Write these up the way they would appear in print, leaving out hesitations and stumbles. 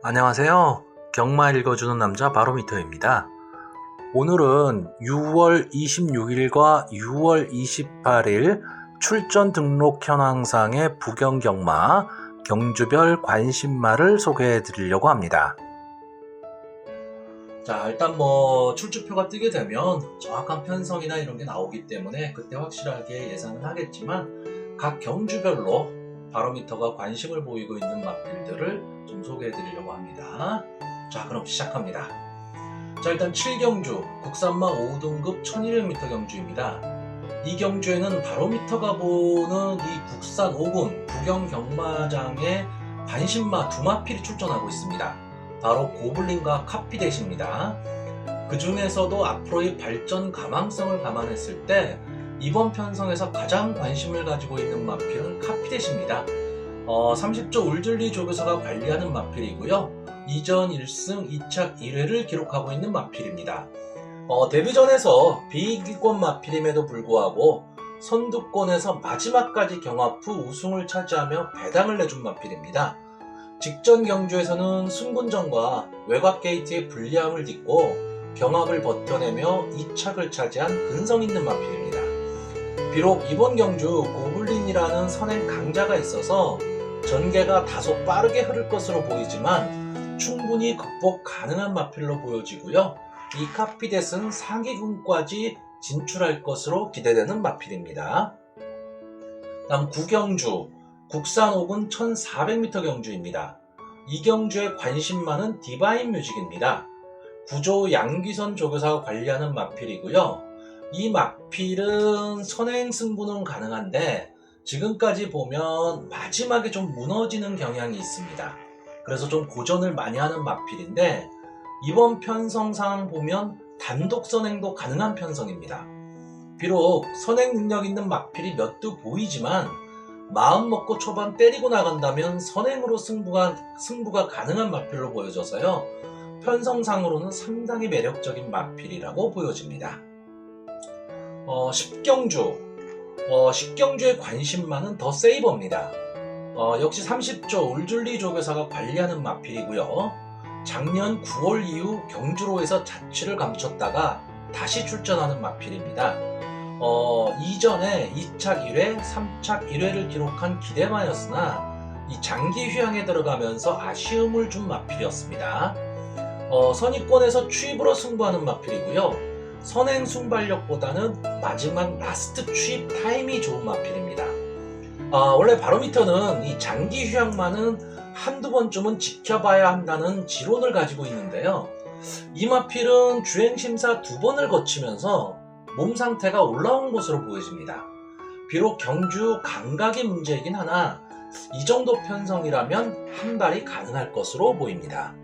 안녕하세요. 경마 읽어주는 남자 바로미터입니다. 오늘은 6월 26일과 6월 28일 출전 등록 현황상의 부경경마 경주별 관심마를 소개해 드리려고 합니다. 자, 일단 출주표가 뜨게 되면 정확한 편성이나 이런 게 나오기 때문에 그때 확실하게 예상은 하겠지만 각 경주별로 바로미터가 관심을 보이고 있는 마필들을 좀 소개해 드리려고 합니다. 자, 그럼 시작합니다. 자, 일단 7경주 국산마 5등급 1200m 경주입니다. 이 경주에는 바로미터가 보는 이 국산 5군 부경경마장에 관심마 두 마필이 출전하고 있습니다. 바로 고블린과 카피댓입니다. 그 중에서도 앞으로의 발전 가망성을 감안했을 때 이번 편성에서 가장 관심을 가지고 있는 마필은 카피댓입니다. 30조 울줄리 조교사가 관리하는 마필이고요. 이전 1승 2착 1회를 기록하고 있는 마필입니다. 데뷔전에서 비이기권 마필임에도 불구하고 선두권에서 마지막까지 경합 후 우승을 차지하며 배당을 내준 마필입니다. 직전 경주에서는 승군전과 외곽 게이트의 불리함을 딛고 경합을 버텨내며 2착을 차지한 근성 있는 마필입니다. 비록 이번 경주 고블린이라는 선행 강자가 있어서 전개가 다소 빠르게 흐를 것으로 보이지만 충분히 극복 가능한 마필로 보여지고요. 이 카피댓은 상위군까지 진출할 것으로 기대되는 마필입니다. 다음 9경주 국산 5군 1400m 경주입니다. 이 경주의 관심마는 디바인 뮤직입니다. 구조 양귀선 조교사가 관리하는 마필이고요. 이 마필은 선행 승부는 가능한데 지금까지 보면 마지막에 좀 무너지는 경향이 있습니다. 그래서 좀 고전을 많이 하는 마필인데 이번 편성상 보면 단독 선행도 가능한 편성입니다. 비록 선행 능력 있는 마필이 몇 두 보이지만 마음 먹고 초반 때리고 나간다면 선행으로 승부가 가능한 마필로 보여져서요. 편성상으로는 상당히 매력적인 마필이라고 보여집니다. 10경주의 관심마는 더 세이버입니다. 역시 30조 울줄리 조교사가 관리하는 마필이고요. 작년 9월 이후 경주로에서 자취를 감췄다가 다시 출전하는 마필입니다. 이전에 2착 1회, 3착 1회를 기록한 기대마였으나 이 장기 휴양에 들어가면서 아쉬움을 준 마필이었습니다. 선위권에서 추입으로 승부하는 마필이고요. 선행 순발력보다는 마지막 라스트 추입 타임이 좋은 마필입니다. 원래 바로미터는 이 장기 휴양만은 한두 번쯤은 지켜봐야 한다는 지론을 가지고 있는데요. 이 마필은 주행심사 2번을 거치면서 몸 상태가 올라온 것으로 보여집니다. 비록 경주 감각이 문제이긴 하나 이 정도 편성이라면 한 발이 가능할 것으로 보입니다.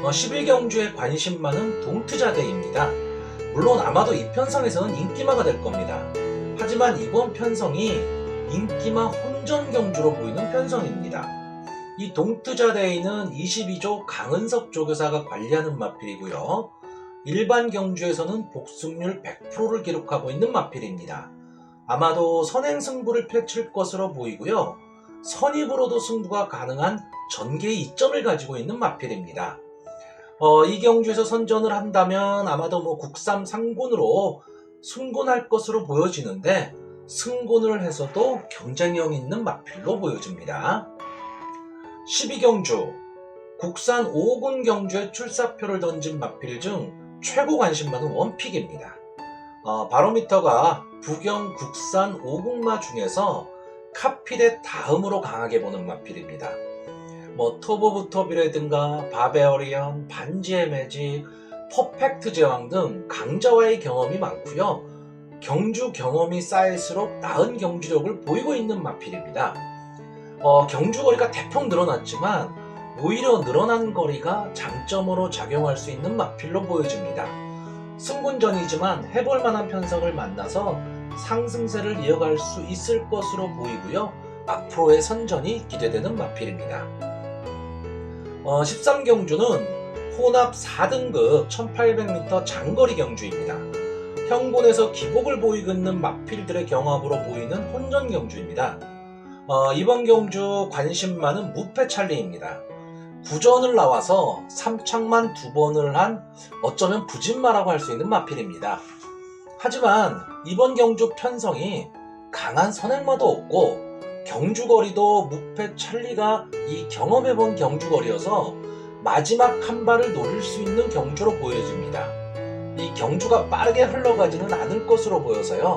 11경주의 관심마는 동트자대입니다. 물론 아마도 이 편성에서는 인기마가 될 겁니다. 하지만 이번 편성이 인기마 혼전 경주로 보이는 편성입니다. 이 동트자대에는 22조 강은석 조교사가 관리하는 마필이고요. 일반 경주에서는 복승률 100%를 기록하고 있는 마필입니다. 아마도 선행 승부를 펼칠 것으로 보이고요. 선입으로도 승부가 가능한 전개 이점을 가지고 있는 마필입니다. 이 경주에서 선전을 한다면 아마도 국삼 상군으로 승군할 것으로 보여지는데 승군을 해서도 경쟁력 있는 마필로 보여집니다. 12경주 국산 5군 경주에 출사표를 던진 마필 중 최고 관심마는 원픽입니다. 바로미터가 부경 국산 5군마 중에서 카피댓 다음으로 강하게 보는 마필입니다. 톱 오브 톱이라든가 바베어리언, 반지의 매직, 퍼펙트 제왕 등 강자와의 경험이 많고요. 경주 경험이 쌓일수록 나은 경주력을 보이고 있는 마필입니다. 경주 거리가 대폭 늘어났지만 오히려 늘어난 거리가 장점으로 작용할 수 있는 마필로 보여집니다. 승군전이지만 해볼만한 편성을 만나서 상승세를 이어갈 수 있을 것으로 보이고요. 앞으로의 선전이 기대되는 마필입니다. 13경주는 혼합 4등급 1800m 장거리 경주입니다. 형군에서 기복을 보이고 있는 마필들의 경합으로 보이는 혼전 경주입니다. 이번 경주 관심마는 무패 찰리입니다. 부전을 나와서 3착만 2번을 한 어쩌면 부진마라고 할 수 있는 마필입니다. 하지만 이번 경주 편성이 강한 선행마도 없고 경주거리도 무패 찰리가 이 경험해본 경주거리여서 마지막 한 발을 노릴 수 있는 경주로 보여집니다. 이 경주가 빠르게 흘러가지는 않을 것으로 보여서요.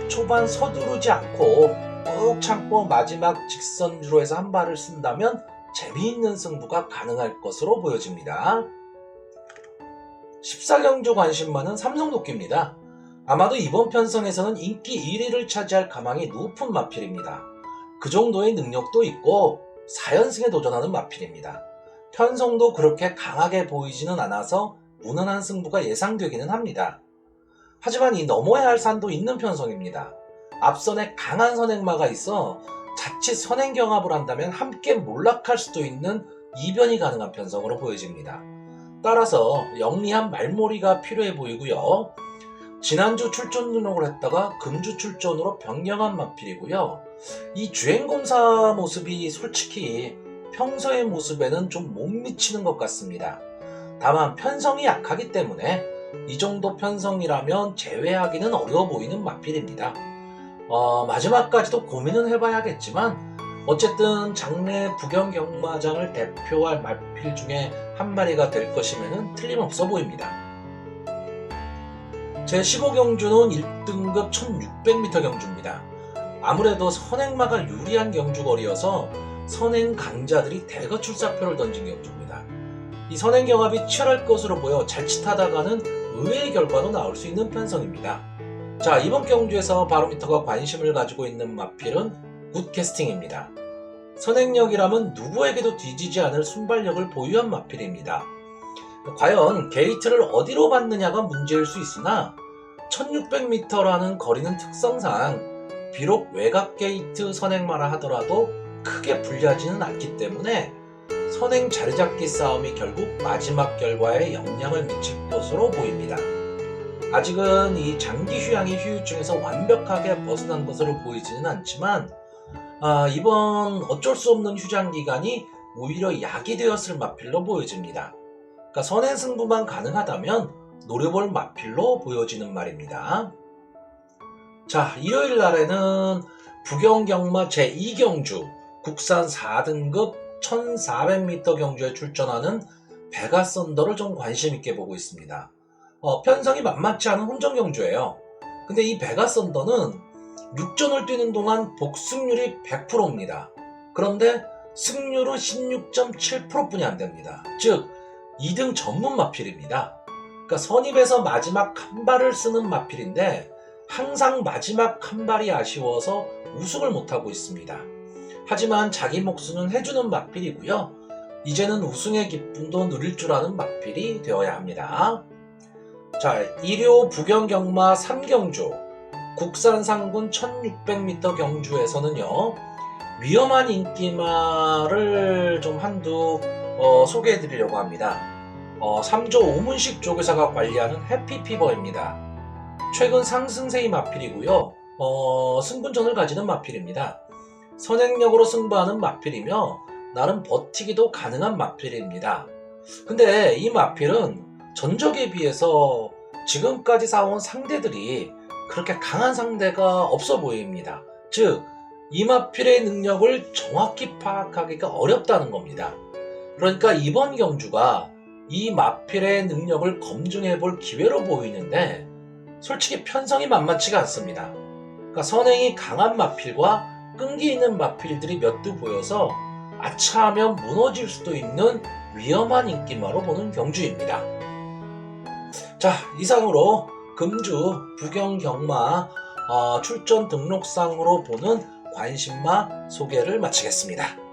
초반 서두르지 않고 꾹 참고 마지막 직선주로 해서 한 발을 쓴다면 재미있는 승부가 가능할 것으로 보여집니다. 14경주 관심마는 삼성도끼입니다. 아마도 이번 편성에서는 인기 1위를 차지할 가망이 높은 마필입니다. 그 정도의 능력도 있고 4연승에 도전하는 마필입니다. 편성도 그렇게 강하게 보이지는 않아서 무난한 승부가 예상되기는 합니다. 하지만 이 넘어야 할 산도 있는 편성입니다. 앞선에 강한 선행마가 있어 자칫 선행 경합을 한다면 함께 몰락할 수도 있는 이변이 가능한 편성으로 보여집니다. 따라서 영리한 말몰이가 필요해 보이고요. 지난주 출전 등록을 했다가 금주 출전으로 변경한 마필이고요. 이 주행검사 모습이 솔직히 평소의 모습에는 좀 못 미치는 것 같습니다. 다만 편성이 약하기 때문에 이 정도 편성이라면 제외하기는 어려워 보이는 마필입니다. 마지막까지도 고민은 해봐야겠지만 어쨌든 장내 부경경마장을 대표할 마필 중에 한 마리가 될 것이면 틀림없어 보입니다. 제15경주는 1등급 1600m 경주입니다. 아무래도 선행마가 유리한 경주거리여서 선행 강자들이 대거 출사표를 던진 경주입니다. 이 선행 경합이 치열할 것으로 보여 자칫하다가는 의외의 결과도 나올 수 있는 편성입니다. 자, 이번 경주에서 바로미터가 관심을 가지고 있는 마필은 굿캐스팅입니다. 선행력이라면 누구에게도 뒤지지 않을 순발력을 보유한 마필입니다. 과연 게이트를 어디로 받느냐가 문제일 수 있으나 1600m라는 거리는 특성상 비록 외곽 게이트 선행마라 하더라도 크게 불리하지는 않기 때문에 선행 자리잡기 싸움이 결국 마지막 결과에 영향을 미칠 것으로 보입니다. 아직은 이 장기 휴양의 휴유증에서 완벽하게 벗어난 것으로 보이지는 않지만 이번 어쩔 수 없는 휴장 기간이 오히려 약이 되었을 마필로 보여집니다. 그러니까 선행 승부만 가능하다면 노려볼 마필로 보여지는 말입니다. 자, 일요일 날에는 부경경마 제2경주 국산 4등급 1400m 경주에 출전하는 베가썬더를 좀 관심있게 보고 있습니다. 편성이 만만치 않은 혼전 경주예요. 근데 이 베가썬더는 6전을 뛰는 동안 복승률이 100%입니다. 그런데 승률은 16.7% 뿐이 안 됩니다. 즉 2등 전문 마필입니다. 그러니까 선입에서 마지막 한 발을 쓰는 마필인데 항상 마지막 한 발이 아쉬워서 우승을 못하고 있습니다. 하지만 자기 몫은 해주는 마필이고요. 이제는 우승의 기쁨도 누릴 줄 아는 마필이 되어야 합니다. 자, 일요 부경경마 3경주 국산 상군 1600m 경주에서는요. 위험한 인기마를 좀 한두 소개해 드리려고 합니다. 3조 오문식 조교사가 관리하는 해피피버입니다. 최근 상승세의 마필이고요. 승분전을 가지는 마필입니다. 선행력으로 승부하는 마필이며 나름 버티기도 가능한 마필입니다. 근데 이 마필은 전적에 비해서 지금까지 싸운 상대들이 그렇게 강한 상대가 없어 보입니다. 즉, 이 마필의 능력을 정확히 파악하기가 어렵다는 겁니다. 그러니까 이번 경주가 이 마필의 능력을 검증해 볼 기회로 보이는데 솔직히 편성이 만만치가 않습니다. 그러니까 선행이 강한 마필과 끈기 있는 마필들이 몇 두 보여서 아차하면 무너질 수도 있는 위험한 인기마로 보는 경주입니다. 자, 이상으로 금주 부경경마 출전 등록상으로 보는 관심마 소개를 마치겠습니다.